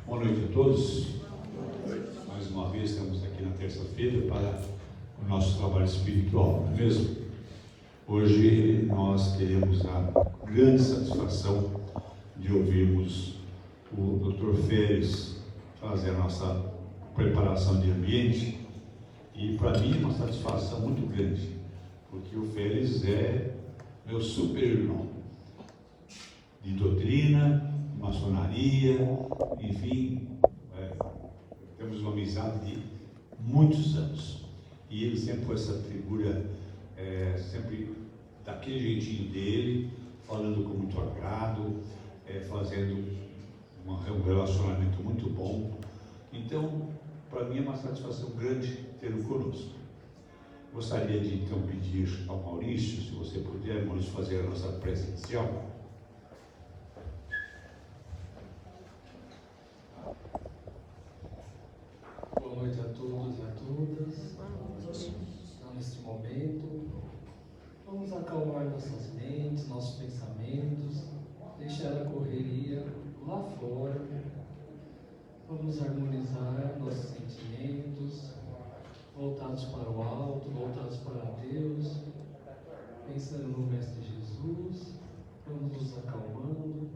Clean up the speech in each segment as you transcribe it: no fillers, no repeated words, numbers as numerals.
Boa noite a todos. Mais uma vez estamos aqui na terça-feira para o nosso trabalho espiritual, não é mesmo? Hoje nós teremos a grande satisfação de ouvirmos o Dr. Félix fazer a nossa preparação de ambiente, e para mim é uma satisfação muito grande, porque o Félix é meu super-irmão de doutrina, maçonaria, enfim, temos uma amizade de muitos anos, e ele sempre foi essa figura, sempre daquele jeitinho dele, falando com muito agrado, fazendo um relacionamento muito bom. Então, para mim é uma satisfação grande tê-lo conosco. Gostaria de então pedir ao Maurício, se você puder, Maurício, fazer a nossa prece inicial. Boa noite a todos e a todas. Então, neste momento, vamos acalmar nossas mentes, nossos pensamentos, deixar a correria lá fora. Vamos harmonizar nossos sentimentos, voltados para o alto, voltados para Deus, pensando no Mestre Jesus. Vamos nos acalmando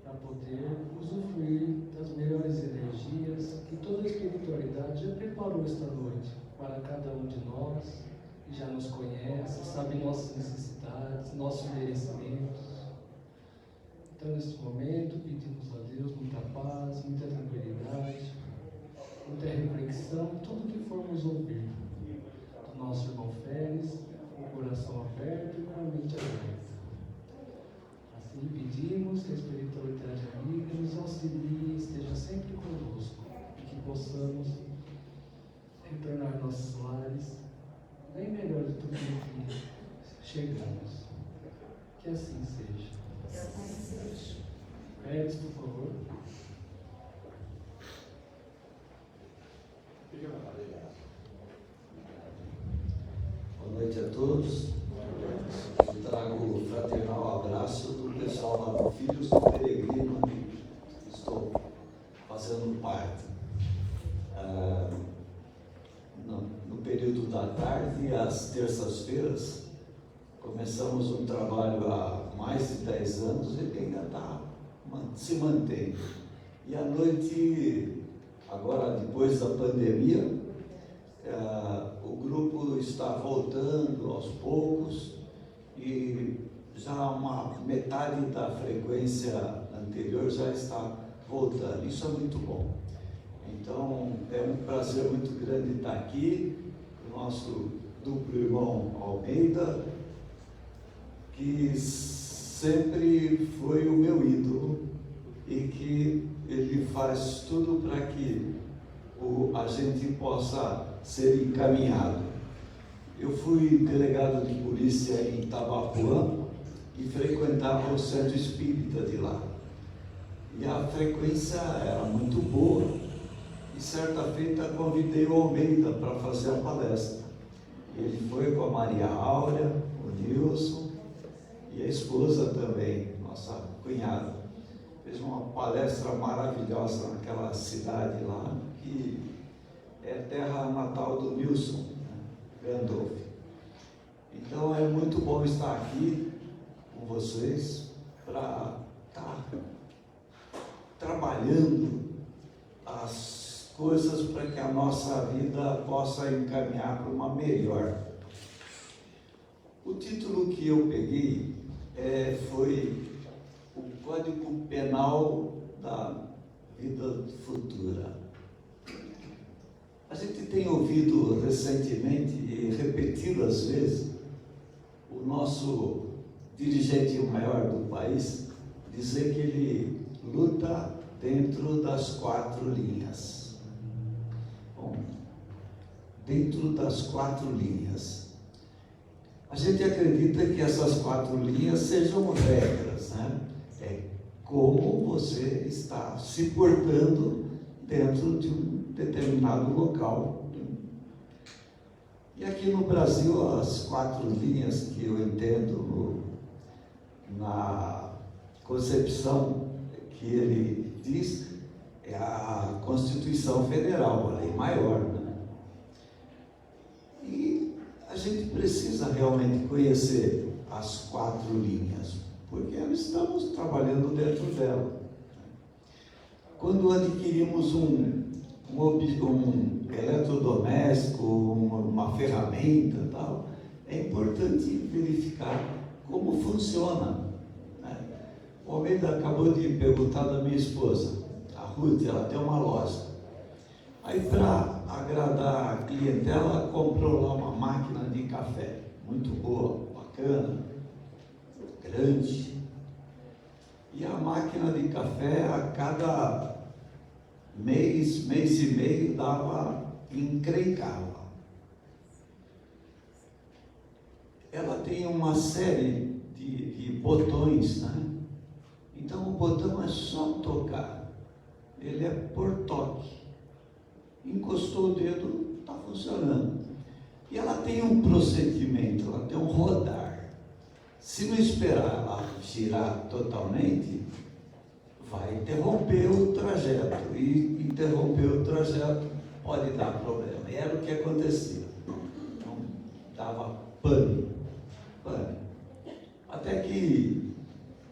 para poder usufruir das melhores energias que toda a espiritualidade já preparou esta noite para cada um de nós, que já nos conhece, sabe nossas necessidades, nossos merecimentos. Então, neste momento, pedimos a Deus muita paz, muita tranquilidade, muita reflexão, tudo que formos ouvir do nosso irmão Félix, com o coração aberto e com a mente aberta. Assim pedimos que a espiritualidade amiga nos auxilie, esteja sempre conosco, e que possamos retornar nossos lares bem melhores do que chegamos. Que assim seja. Félix, por favor. Boa noite a todos. Eu trago o fraternal abraço do pessoal lá do Filhos do Peregrino, que estou fazendo parte. No período da tarde, às terças-feiras, começamos um trabalho há mais de 10 anos e ele ainda se mantém. E à noite, agora depois da pandemia, o grupo está voltando aos poucos e já uma metade da frequência anterior já está voltando. Isso é muito bom. Então, é um prazer muito grande estar aqui, o nosso duplo irmão Almeida, que sempre foi o meu ídolo e que ele faz tudo para que a gente possa ser encaminhado. Eu fui delegado de polícia em Itabapuã e frequentava o centro espírita de lá. E a frequência era muito boa. E certa feita convidei o Almeida para fazer a palestra. Ele foi com a Maria Áurea, o Nilson e a esposa também, nossa cunhada. Fez uma palestra maravilhosa naquela cidade lá, que é terra natal do Nilson, Gandolf. Então é muito bom estar aqui com vocês para estar trabalhando as coisas para que a nossa vida possa encaminhar para uma melhor. O título que eu peguei foi o Código Penal da Vida Futura. A gente tem ouvido recentemente e repetidas vezes o nosso dirigente maior do país dizer que ele luta dentro das 4 linhas. Bom, dentro das 4 linhas. A gente acredita que essas 4 linhas sejam regras, né? É como você está se portando dentro de um determinado local. E aqui no Brasil, as 4 linhas que eu entendo na concepção que ele diz Constituição Federal, uma lei maior, né? E a gente precisa realmente conhecer as 4 linhas, porque nós estamos trabalhando dentro dela. Quando adquirimos um eletrodoméstico, uma ferramenta e tal, é importante verificar como funciona, né? O Almeida acabou de perguntar da minha esposa, a Ruth, ela tem uma loja. Aí, para agradar a clientela, ela comprou lá uma máquina de café, muito boa, bacana, grande. E a máquina de café, a cada mês e meio, encrencava. Ela tem uma série de botões, né? Então o botão é só tocar, ele é por toque. Encostou o dedo, está funcionando. E ela tem um procedimento, ela tem um rodar. Se não esperar ela girar totalmente, vai interromper o trajeto. E interromper o trajeto pode dar problema. E era o que acontecia. Então, dava pane. Até que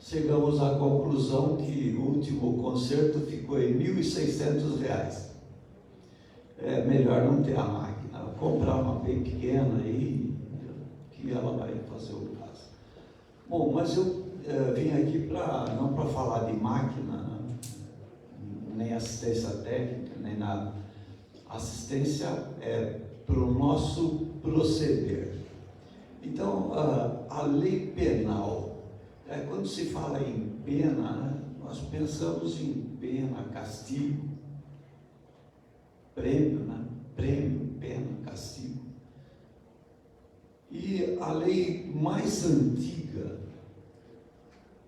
chegamos à conclusão que o último conserto ficou em R$ 1.600. É melhor não ter a máquina, comprar uma bem pequena aí, que ela vai fazer o caso. Bom, mas eu vim aqui não para falar de máquina, né? Nem assistência técnica, nem nada. Assistência é para o nosso proceder. Então, a lei penal, quando se fala em pena, né, nós pensamos em pena, castigo, prêmio, né? Prêmio, pena, castigo. E a lei mais antiga,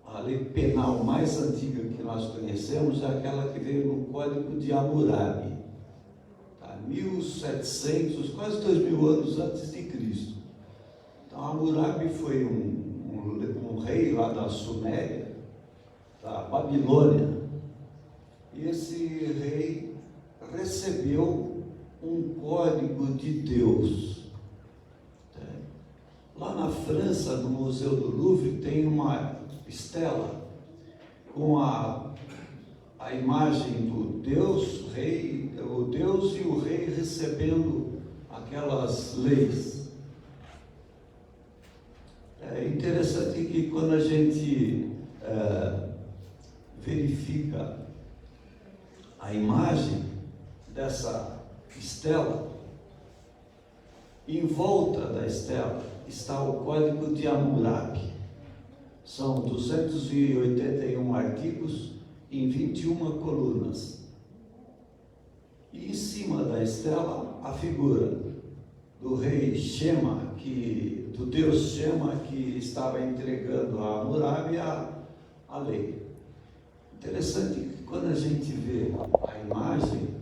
a lei penal mais antiga que nós conhecemos é aquela que veio no Código de Hammurabi, 1700, quase 2000 anos antes de Cristo. Então, Hammurabi foi um rei lá da Suméria, da Babilônia, e esse rei recebeu um código de Deus. Lá na França, no Museu do Louvre, tem uma estela com a imagem do Deus, rei, o Deus e o rei recebendo aquelas leis. É interessante que quando a gente verifica a imagem dessa estela, em volta da estela está o Código de Hammurabi. São 281 artigos em 21 colunas. E em cima da estela a figura do rei Shema, do deus Shema, que estava entregando a Hammurabi a lei. Interessante que quando a gente vê a imagem,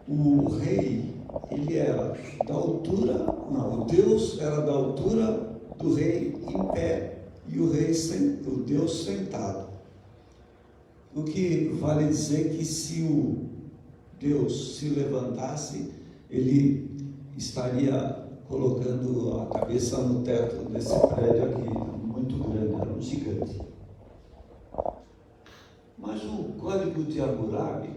o rei, ele era da altura, o Deus era da altura do rei em pé e o Deus sentado. O que vale dizer que se o Deus se levantasse, ele estaria colocando a cabeça no teto desse prédio aqui, muito grande, era um gigante. Mas o Código de Hammurabi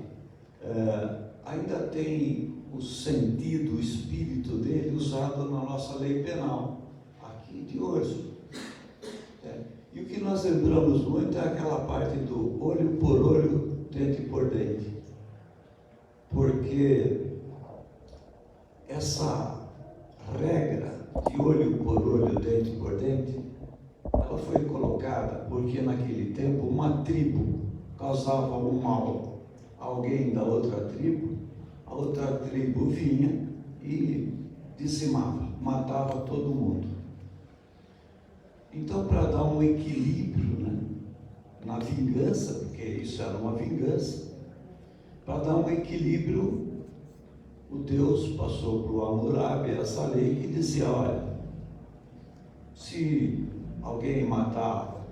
ainda tem o sentido, o espírito dele usado na nossa lei penal, aqui de hoje. E o que nós lembramos muito é aquela parte do olho por olho, dente por dente. Porque essa regra de olho por olho, dente por dente, ela foi colocada porque naquele tempo uma tribo causava um mal a alguém da outra tribo, a outra tribo vinha e dizimava, matava todo mundo. Então, para dar um equilíbrio, né, na vingança, porque isso era uma vingança, para dar um equilíbrio, o Deus passou para o Hammurabi essa lei que dizia, olha, se alguém matar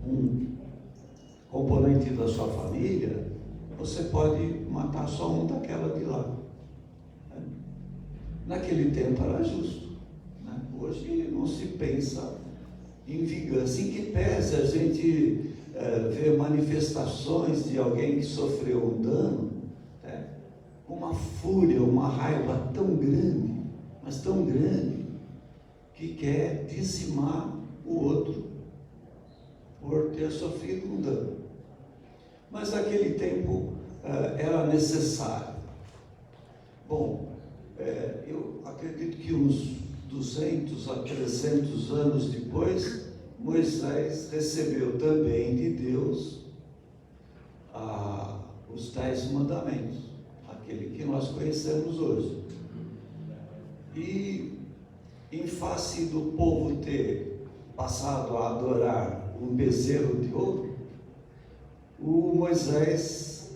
um componente da sua família, você pode matar só um daquela de lá. Naquele tempo era justo, né? Hoje não se pensa em vingança, em que pese a gente ver manifestações de alguém que sofreu um dano, né? Com uma fúria, uma raiva tão grande, mas tão grande, que quer dizimar o outro por ter sofrido um dano. Mas naquele tempo era necessário. Bom, eu acredito que uns 200 a 300 anos depois, Moisés recebeu também de Deus os 10 mandamentos, aquele que nós conhecemos hoje. E em face do povo ter passado a adorar um bezerro de ouro, o Moisés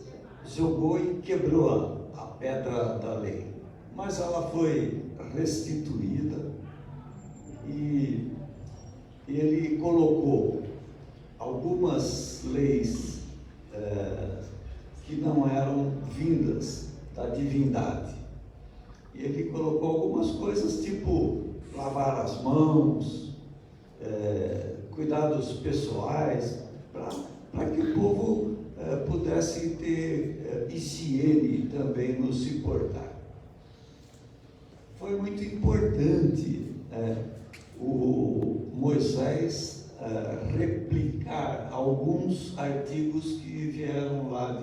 jogou e quebrou a pedra da lei. Mas ela foi restituída e ele colocou algumas leis que não eram vindas da divindade. E ele colocou algumas coisas tipo lavar as mãos, cuidados pessoais, para que o povo pudesse ter higiene também no se portar. Foi muito importante o Moisés replicar alguns artigos que vieram lá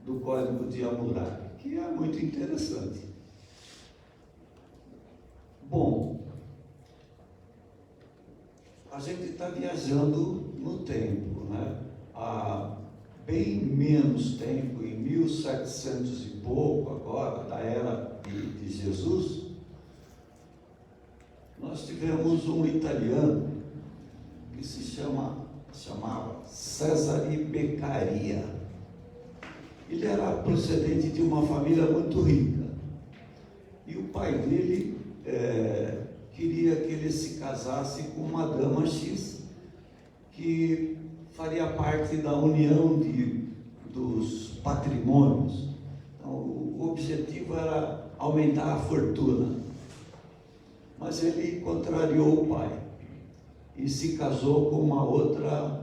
do Código de Hammurabi, que é muito interessante. Bom, a gente está viajando no tempo, né? Há bem menos tempo, em 1700 e pouco agora, da era de Jesus, nós tivemos um italiano que se chamava Cesare Beccaria. Ele era procedente de uma família muito rica. E o pai dele queria que ele se casasse com uma dama X, que faria parte da união dos patrimônios. Então, o objetivo era aumentar a fortuna. Mas ele contrariou o pai e se casou com uma outra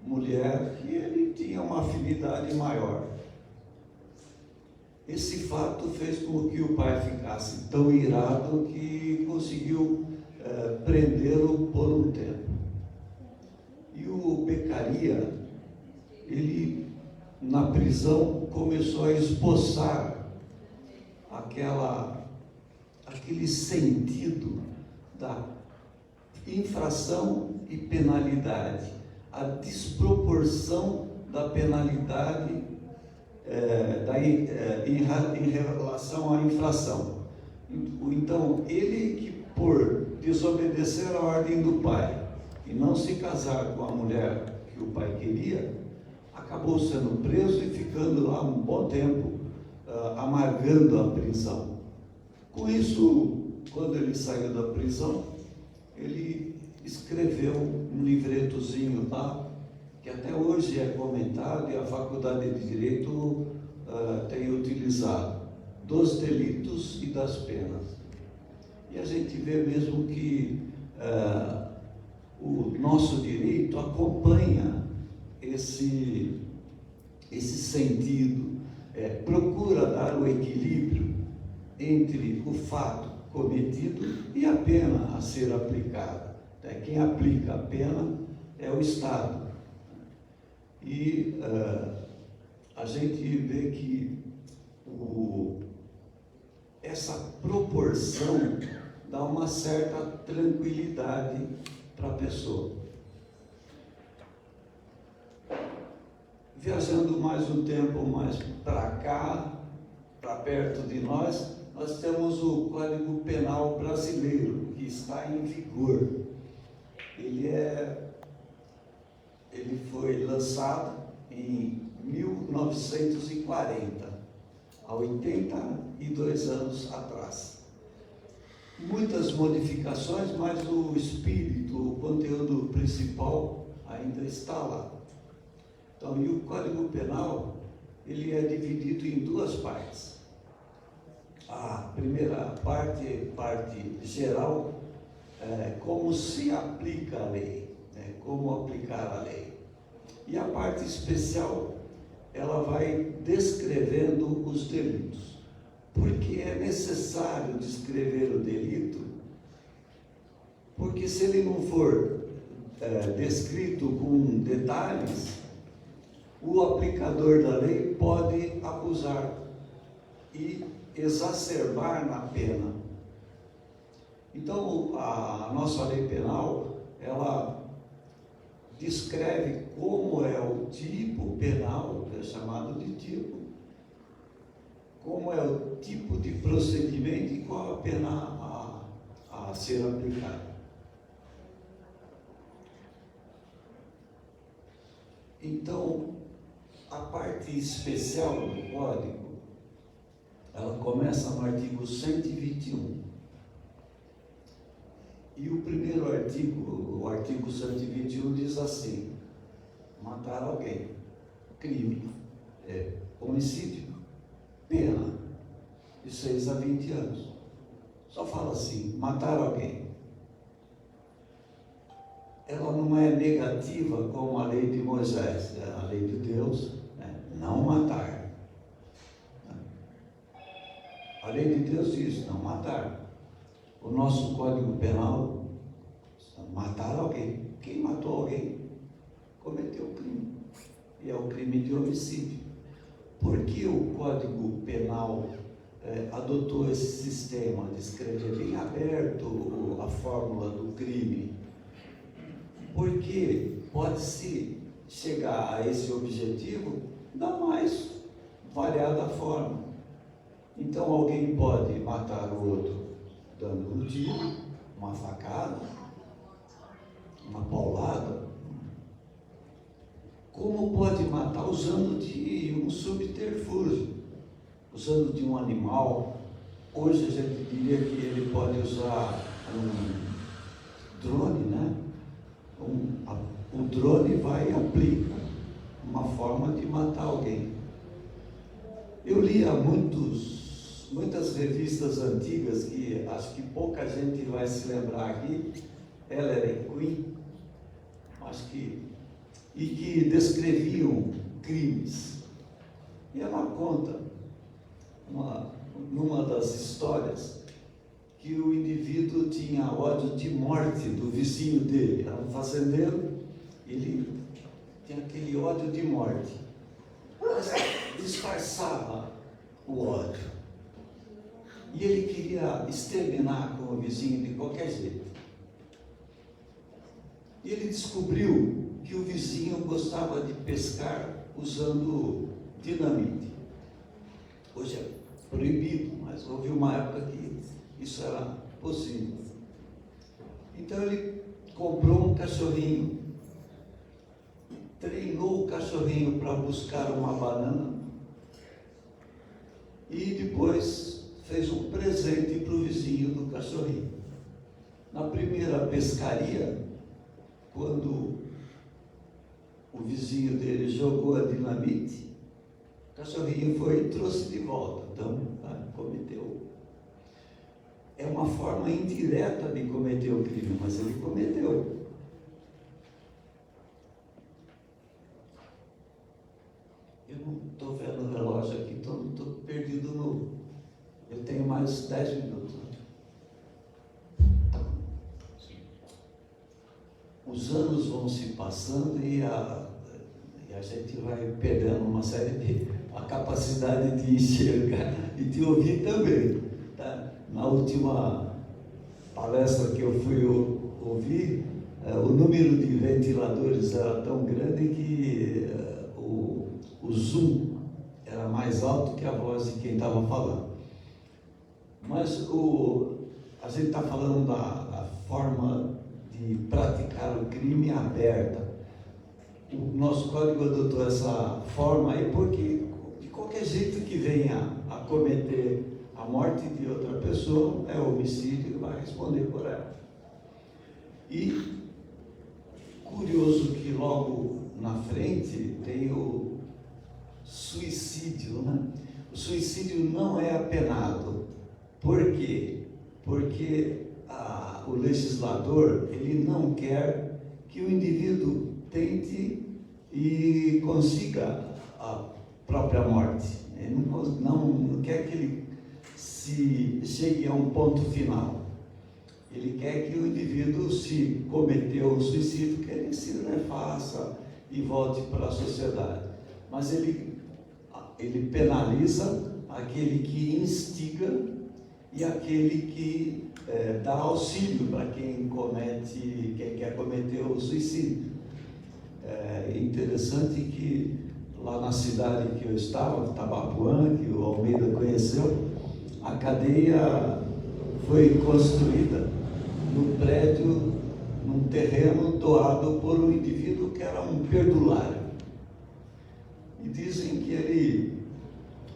mulher que ele tinha uma afinidade maior. Esse fato fez com que o pai ficasse tão irado que conseguiu prendê-lo por um tempo. E o Beccaria, ele na prisão começou a esboçar aquele sentido da infração e penalidade, a desproporção da penalidade em relação à infração. Então, ele que por desobedecer a ordem do pai e não se casar com a mulher que o pai queria, acabou sendo preso e ficando lá um bom tempo, amargando a prisão. Com isso, quando ele saiu da prisão, ele escreveu um livretozinho lá, que até hoje é comentado e a Faculdade de Direito tem utilizado, dos delitos e das penas. E a gente vê mesmo que o nosso direito acompanha esse sentido, procura dar o equilíbrio entre o fato cometido e a pena a ser aplicada. Quem aplica a pena é o Estado. E a gente vê que essa proporção dá uma certa tranquilidade para a pessoa. Viajando mais um tempo mais para cá, para perto de nós temos o Código Penal brasileiro, que está em vigor. Ele foi lançado em 1940, há 82 anos atrás. Muitas modificações, mas o espírito, o conteúdo principal ainda está lá. Então, e o Código Penal, ele é dividido em duas partes. A primeira parte geral, como se aplica a lei, né? Como aplicar a lei. E a parte especial, ela vai descrevendo os delitos. Porque é necessário descrever o delito, porque se ele não for descrito com detalhes, o aplicador da lei pode abusar e exacerbar na pena. Então, a nossa lei penal, ela descreve como é o tipo penal, que é chamado de tipo, como é o tipo de procedimento e qual a pena a ser aplicada. Então, a parte especial do Código, ela começa no artigo 121. E o primeiro artigo, o artigo 121, diz assim: matar alguém, crime, homicídio, pena de 6 a 20 anos. Só fala assim, matar alguém. Ela não é negativa como a lei de Moisés, a lei de Deus, né? Não matar. A lei de Deus diz não matar. O nosso Código Penal, matar alguém. Quem matou alguém cometeu crime. E é o crime de homicídio. Por que o Código Penal adotou esse sistema de escrever bem aberto a fórmula do crime? Porque pode-se chegar a esse objetivo da mais variada forma. Então alguém pode matar o outro dando um tiro, uma facada, uma paulada. Como pode matar usando de um subterfúgio, usando de um animal. Hoje a gente diria que ele pode usar um drone, né? O drone vai e aplica uma forma de matar alguém. Eu lia muitas revistas antigas, que acho que pouca gente vai se lembrar aqui, Hillary Quinn, e que descreviam crimes. E ela conta, numa das histórias, que o indivíduo tinha ódio de morte do vizinho dele, era um fazendeiro, ele tinha aquele ódio de morte, mas disfarçava o ódio. E ele queria exterminar com o vizinho de qualquer jeito. E ele descobriu que o vizinho gostava de pescar usando dinamite. Hoje é proibido, mas houve uma época que isso era possível. Então ele comprou um cachorrinho, treinou o cachorrinho para buscar uma banana e depois fez um presente para o vizinho do cachorrinho. Na primeira pescaria, quando o vizinho dele jogou a dinamite, o cachorrinho foi e trouxe de volta. Então, cometeu. É uma forma indireta de cometer o crime, mas ele cometeu. Eu não estou vendo o relógio aqui, então estou perdido no... Eu tenho mais 10 minutos. Tá. Os anos vão se passando e a gente vai perdendo uma série de... a capacidade de enxergar e de ouvir também. Tá? Na última palestra que eu fui ouvir, o número de ventiladores era tão grande que o zoom era mais alto que a voz de quem estava falando. Mas a gente está falando da forma de praticar o crime aberta. O nosso código adotou essa forma aí porque, de qualquer jeito que venha a cometer a morte de outra pessoa, é homicídio e vai responder por ela. E curioso que logo na frente tem o suicídio, né? O suicídio não é apenado. Por quê? Porque o legislador, ele não quer que o indivíduo tente e consiga a própria morte. Ele não quer que ele chegue a um ponto final. Ele quer que o indivíduo, se cometeu um suicídio, que ele se refaça e volte para a sociedade. Mas ele penaliza aquele que instiga e aquele que dá auxílio para quem quer cometer o suicídio. É interessante que lá na cidade que eu estava, Tabapuã, que o Almeida conheceu, a cadeia foi construída no prédio, num terreno doado por um indivíduo que era um perdulário. E dizem que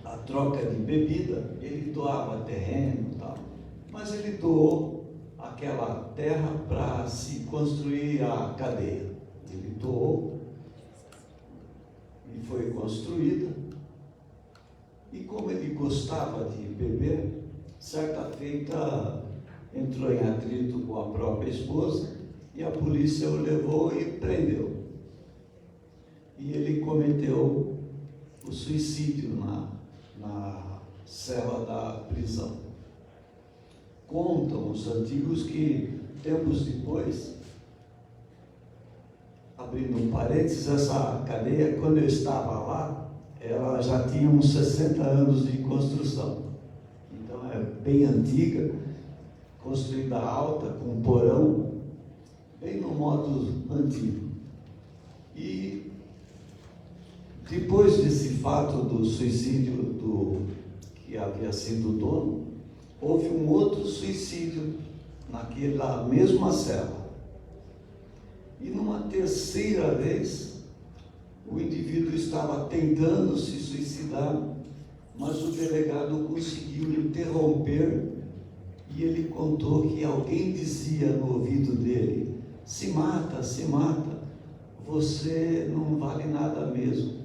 a troca de bebida, ele doava terreno e tal, mas ele doou aquela terra para se construir a cadeia. Ele doou e foi construída. E como ele gostava de beber, certa feita entrou em atrito com a própria esposa e a polícia o levou e prendeu. E ele cometeu o suicídio na cela da prisão. Contam os antigos que, tempos depois, abrindo um parênteses, essa cadeia, quando eu estava lá, ela já tinha uns 60 anos de construção. Então é bem antiga, construída alta, com porão, bem no modo antigo. E depois desse fato do suicídio que havia sido o dono, houve um outro suicídio naquela mesma cela. E numa terceira vez, o indivíduo estava tentando se suicidar, mas o delegado conseguiu interromper e ele contou que alguém dizia no ouvido dele: se mata, você não vale nada mesmo.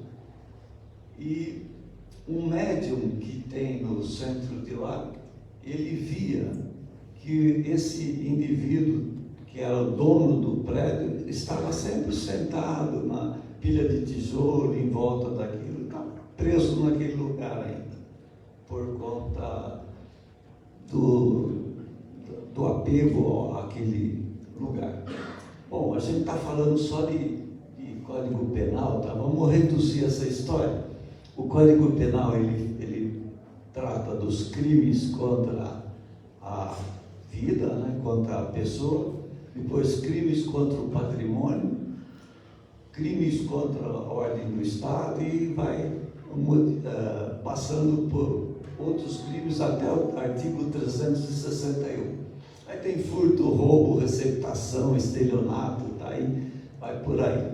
E um médium que tem no centro de lá, ele via que esse indivíduo, que era o dono do prédio, estava sempre sentado na pilha de tijolo, em volta daquilo, estava preso naquele lugar ainda, por conta do apego àquele lugar. Bom, a gente está falando só de Código Penal, tá? Vamos reduzir essa história. O Código Penal, ele trata dos crimes contra a vida, né, contra a pessoa, depois crimes contra o patrimônio, crimes contra a ordem do Estado e vai passando por outros crimes até o artigo 361. Aí tem furto, roubo, receptação, estelionato, tá aí, vai por aí.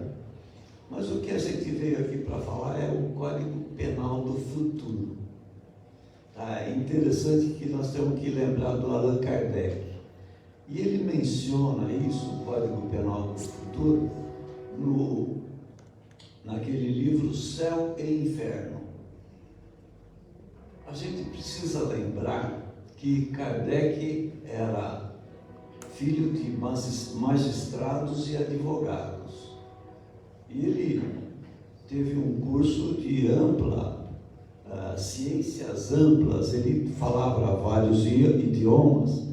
Mas o que a gente veio aqui para falar é o Código Penal do futuro. É interessante que nós temos que lembrar do Allan Kardec. E ele menciona isso, o Código Penal do futuro, naquele livro Céu e Inferno. A gente precisa lembrar que Kardec era filho de magistrados e advogados. E ele teve um curso de ciências amplas, ele falava vários idiomas,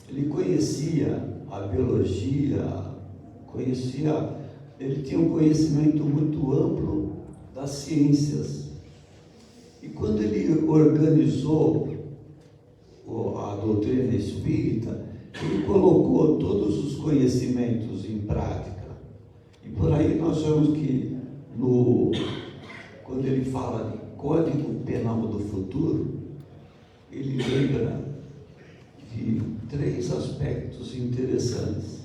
ele conhecia a biologia, ele tinha um conhecimento muito amplo das ciências. E quando ele organizou a doutrina espírita, ele colocou todos os conhecimentos em prática. E por aí nós vemos que, quando ele fala de Código Penal do futuro, ele lembra de 3 aspectos interessantes.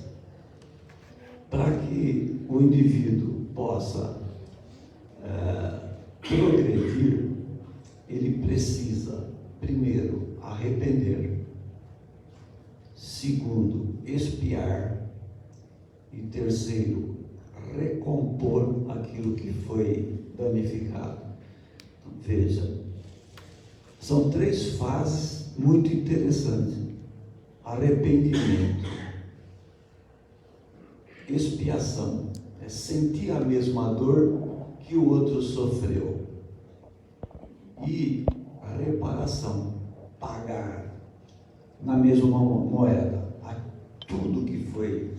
Para que o indivíduo possa progredir, ele precisa, primeiro, arrepender, segundo, expiar e terceiro, recompor aquilo que foi danificado. Veja, são 3 fases muito interessantes: arrependimento, expiação, é sentir a mesma dor que o outro sofreu, e a reparação, pagar na mesma moeda tudo que foi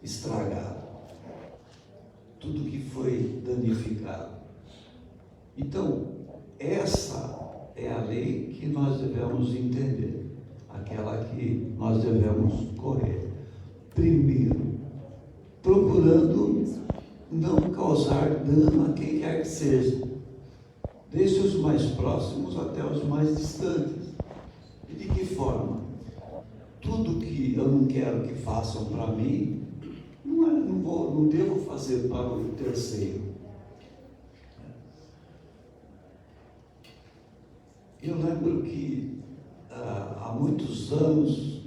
estragado, tudo que foi danificado. Então, essa é a lei que nós devemos entender, aquela que nós devemos correr. Primeiro, procurando não causar dano a quem quer que seja, desde os mais próximos até os mais distantes. E de que forma? Tudo que eu não quero que façam para mim, não devo fazer para o terceiro. Eu lembro que há muitos anos,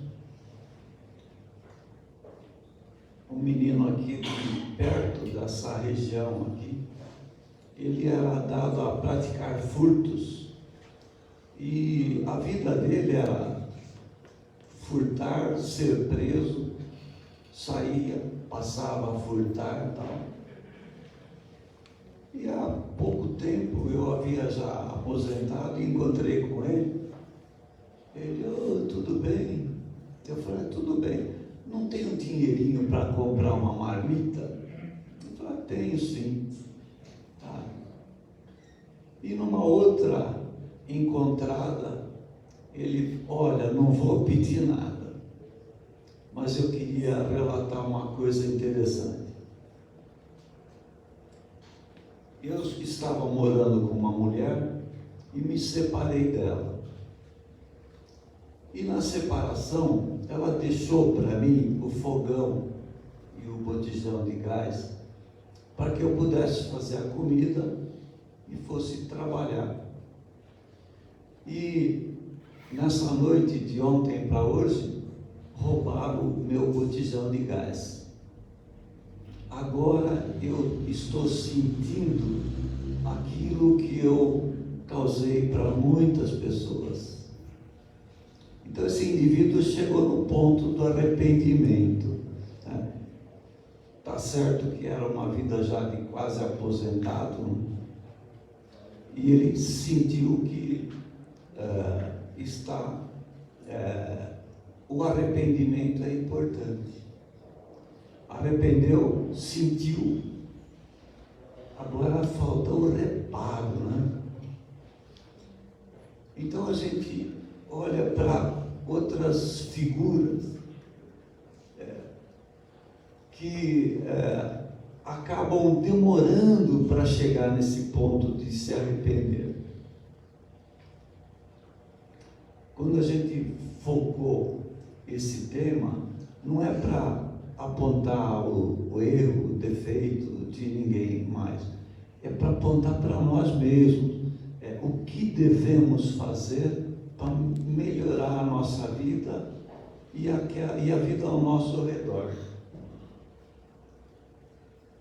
um menino aqui perto dessa região aqui, ele era dado a praticar furtos, e a vida dele era furtar, ser preso, saía, passava a furtar e tal. E há pouco tempo eu havia já aposentado e encontrei com ele. Ele, tudo bem? Eu falei, tudo bem. Não tenho dinheirinho para comprar uma marmita? Eu falei, tenho sim. Tá. E numa outra encontrada, ele, olha, não vou pedir nada, mas eu queria relatar uma coisa interessante. Eu estava morando com uma mulher e me separei dela. E na separação, ela deixou para mim o fogão e o botijão de gás para que eu pudesse fazer a comida e fosse trabalhar. E nessa noite de ontem para hoje, roubaram o meu botijão de gás. Agora eu estou sentindo aquilo que eu causei para muitas pessoas. Então esse indivíduo chegou no ponto do arrependimento. Tá certo que era uma vida já de quase aposentado, e ele sentiu que o arrependimento é importante. Arrependeu, sentiu, agora falta o reparo, né? Então a gente olha para outras figuras que acabam demorando para chegar nesse ponto de se arrepender. Quando a gente focou esse tema, não é para apontar o erro, o defeito de ninguém mais, é para apontar para nós mesmos o que devemos fazer para melhorar a nossa vida e a vida ao nosso redor.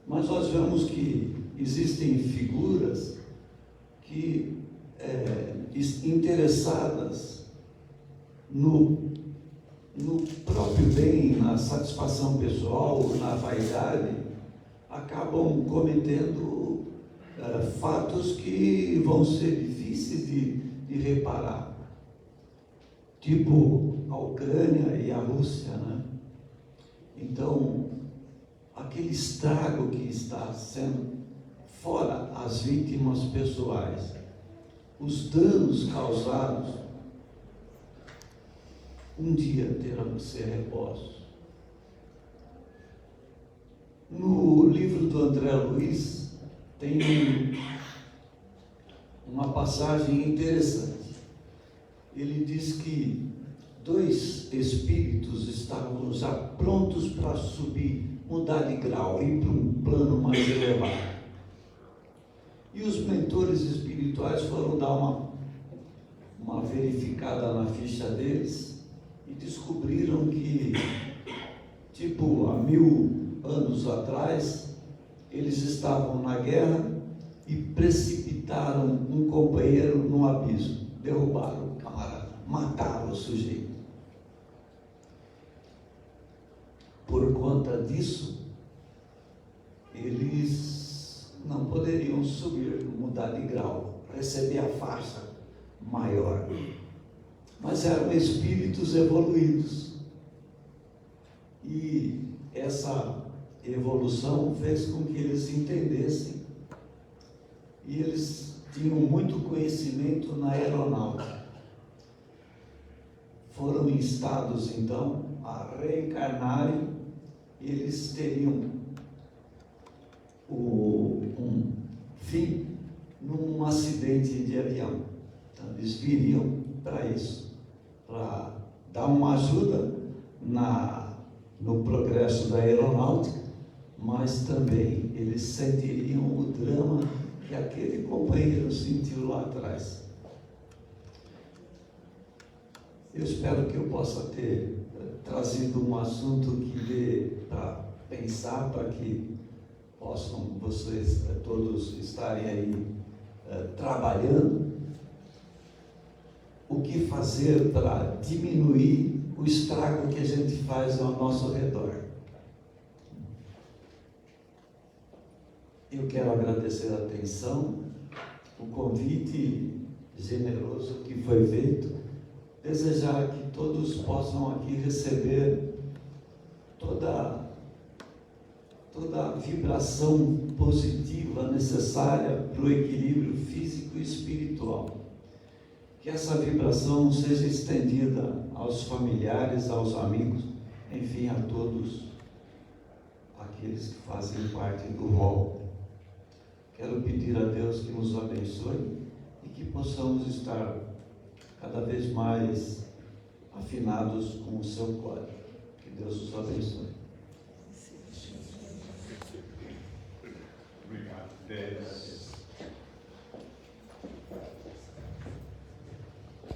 Mas nós vemos que existem figuras que interessadas no próprio bem, na satisfação pessoal, na vaidade, acabam cometendo fatos que vão ser difíceis de reparar, tipo a Ucrânia e a Rússia, né? Então, aquele estrago que está sendo, fora as vítimas pessoais, os danos causados, um dia terão que ser repostos. No livro do André Luiz tem uma passagem interessante. Ele diz que 2 espíritos estavam já prontos para subir, mudar de grau, ir para um plano mais elevado. E os mentores espirituais foram dar uma verificada na ficha deles e descobriram que, tipo, há 1000 anos atrás, eles estavam na guerra e precipitaram precipitaram um companheiro num abismo, derrubaram o camarada, mataram o sujeito. Por conta disso, eles não poderiam subir, mudar de grau, receber a faixa maior. Mas eram espíritos evoluídos. E essa evolução fez com que eles entendessem. E eles tinham muito conhecimento na aeronáutica. Foram instados, então, a reencarnarem. Eles teriam um fim num acidente de avião. Então, eles viriam para isso, para dar uma ajuda no progresso da aeronáutica, mas também eles sentiriam o drama que aquele companheiro sentiu lá atrás. Eu espero que eu possa ter trazido um assunto que dê para pensar, para que possam vocês todos estarem aí trabalhando. O que fazer para diminuir o estrago que a gente faz ao nosso redor. Eu quero agradecer a atenção, o convite generoso que foi feito, desejar que todos possam aqui receber toda a vibração positiva necessária para o equilíbrio físico e espiritual. Que essa vibração seja estendida aos familiares, aos amigos, enfim, a todos aqueles que fazem parte do rol. Quero pedir a Deus que nos abençoe e que possamos estar cada vez mais afinados com o seu código. Que Deus nos abençoe. Obrigado.